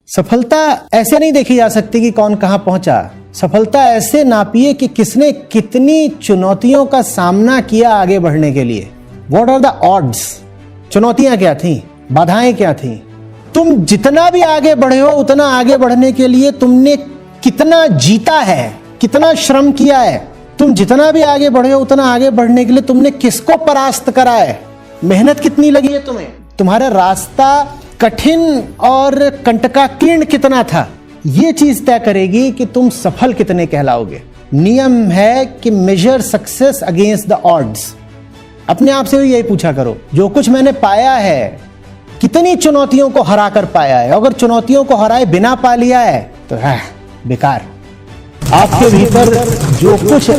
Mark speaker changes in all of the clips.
Speaker 1: सफलता ऐसे नहीं देखी जा सकती कि कौन कहां पहुंचा। सफलता ऐसे नापिए कि किसने कितनी चुनौतियों का सामना किया आगे बढ़ने के लिए। What are the odds? चुनौतियां क्या थी, बाधाएं क्या थी? तुम जितना भी आगे बढ़े हो उतना आगे बढ़ने के लिए तुमने कितना जीता है, कितना श्रम किया है। तुम जितना भी आगे बढ़े हो उतना आगे बढ़ने के लिए तुमने किसको परास्त करा है, मेहनत कितनी लगी है तुम्हें, तुम्हारा रास्ता कठिन और कंटकाकीर्ण कितना था। यह चीज तय करेगी कि तुम सफल कितने कहलाओगे। नियम है कि major success against the odds. अपने आप से भी यही पूछा करो, जो कुछ मैंने पाया है कितनी चुनौतियों को हरा कर पाया है। अगर चुनौतियों को हराए बिना पा लिया है तो बेकार। आपके भीतर जो कुछ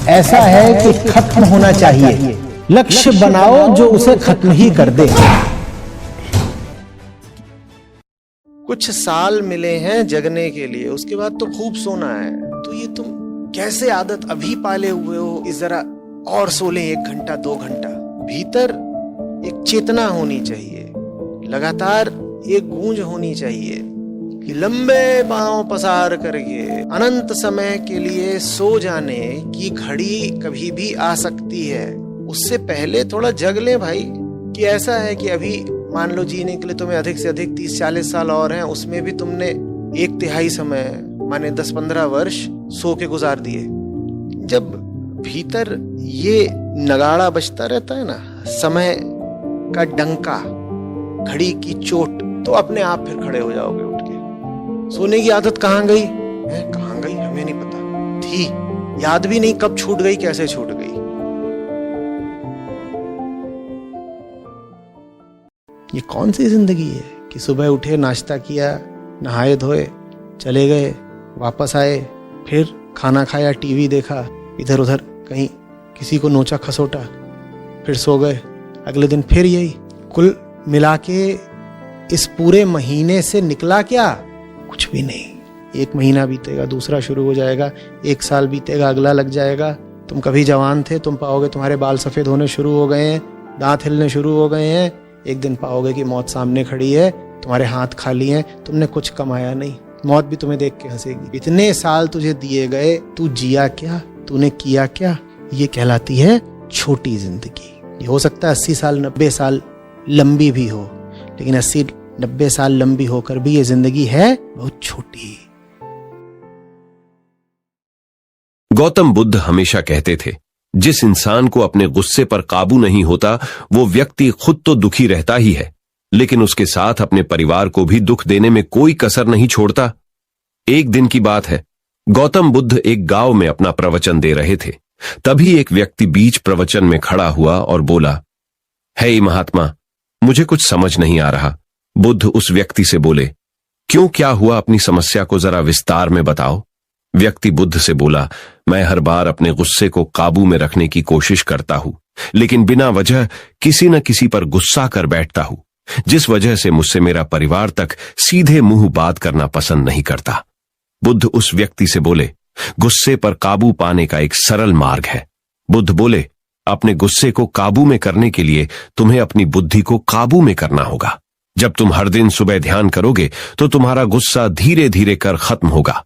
Speaker 1: ऐसा है कि खत्म होना चाहिए, लक्ष्य बनाओ जो उसे खत्म ही कर दे।
Speaker 2: कुछ साल मिले हैं जगने के लिए, उसके बाद तो खूब सोना है। तो ये तुम कैसे आदत अभी पाले हुए हो कि जरा और सो ले 1 घंटा 2 घंटा। भीतर एक चेतना होनी चाहिए, लगातार एक गूंज होनी चाहिए कि लंबे पांव पसार करके अनंत समय के लिए सो जाने की घड़ी कभी भी आ सकती है। उससे पहले थोड़ा जग ले भाई, कि ऐसा है कि अभी मान लो जीने के लिए तुम्हें अधिक से अधिक 30-40 साल और हैं, उसमें भी तुमने 1/3 समय माने 10-15 वर्ष सो के गुजार दिए। जब भीतर ये नगाड़ा बजता रहता है ना, समय का डंका, घड़ी की चोट, तो अपने आप फिर खड़े हो जाओगे उठ के। सोने की आदत कहाँ गई है, कहाँ गई हमें नहीं पता, थी याद भी नहीं, कब छूट गई, कैसे छूट गई। ये कौन सी जिंदगी है कि सुबह उठे, नाश्ता किया, नहाए धोए, चले गए, वापस आए, फिर खाना खाया, टीवी देखा, इधर उधर कहीं किसी को नोचा खसोटा, फिर सो गए, अगले दिन फिर यही। कुल मिला के इस पूरे महीने से निकला क्या? कुछ भी नहीं। 1 महीना बीतेगा, दूसरा शुरू हो जाएगा, 1 साल बीतेगा, अगला लग जाएगा। तुम कभी जवान थे, तुम पाओगे तुम्हारे बाल सफेद होने शुरू हो गए हैं, दांत हिलने शुरू हो गए हैं। एक दिन पाओगे कि मौत सामने खड़ी है, तुम्हारे हाथ खाली हैं, तुमने कुछ कमाया नहीं, मौत भी तुम्हें देख के हंसेगी। इतने साल तुझे दिए गए, तू जिया क्या, तूने किया क्या? ये कहलाती है छोटी जिंदगी। ये हो सकता है 80 साल 90 साल लंबी भी हो, लेकिन 80-90 साल लंबी होकर भी ये जिंदगी है बहुत छोटी।
Speaker 3: गौतम बुद्ध हमेशा कहते थे, जिस इंसान को अपने गुस्से पर काबू नहीं होता वो व्यक्ति खुद तो दुखी रहता ही है, लेकिन उसके साथ अपने परिवार को भी दुख देने में कोई कसर नहीं छोड़ता। एक दिन की बात है, गौतम बुद्ध एक गांव में अपना प्रवचन दे रहे थे। तभी एक व्यक्ति बीच प्रवचन में खड़ा हुआ और बोला, हे महात्मा, मुझे कुछ समझ नहीं आ रहा। बुद्ध उस व्यक्ति से बोले, क्यों, क्या हुआ, अपनी समस्या को जरा विस्तार में बताओ। व्यक्ति बुद्ध से बोला, मैं हर बार अपने गुस्से को काबू में रखने की कोशिश करता हूं, लेकिन बिना वजह किसी न किसी पर गुस्सा कर बैठता हूं, जिस वजह से मुझसे मेरा परिवार तक सीधे मुंह बात करना पसंद नहीं करता। बुद्ध उस व्यक्ति से बोले, गुस्से पर काबू पाने का एक सरल मार्ग है। बुद्ध बोले, अपने गुस्से को काबू में करने के लिए तुम्हें अपनी बुद्धि को काबू में करना होगा। जब तुम हर दिन सुबह ध्यान करोगे तो तुम्हारा गुस्सा धीरे धीरे कर खत्म होगा।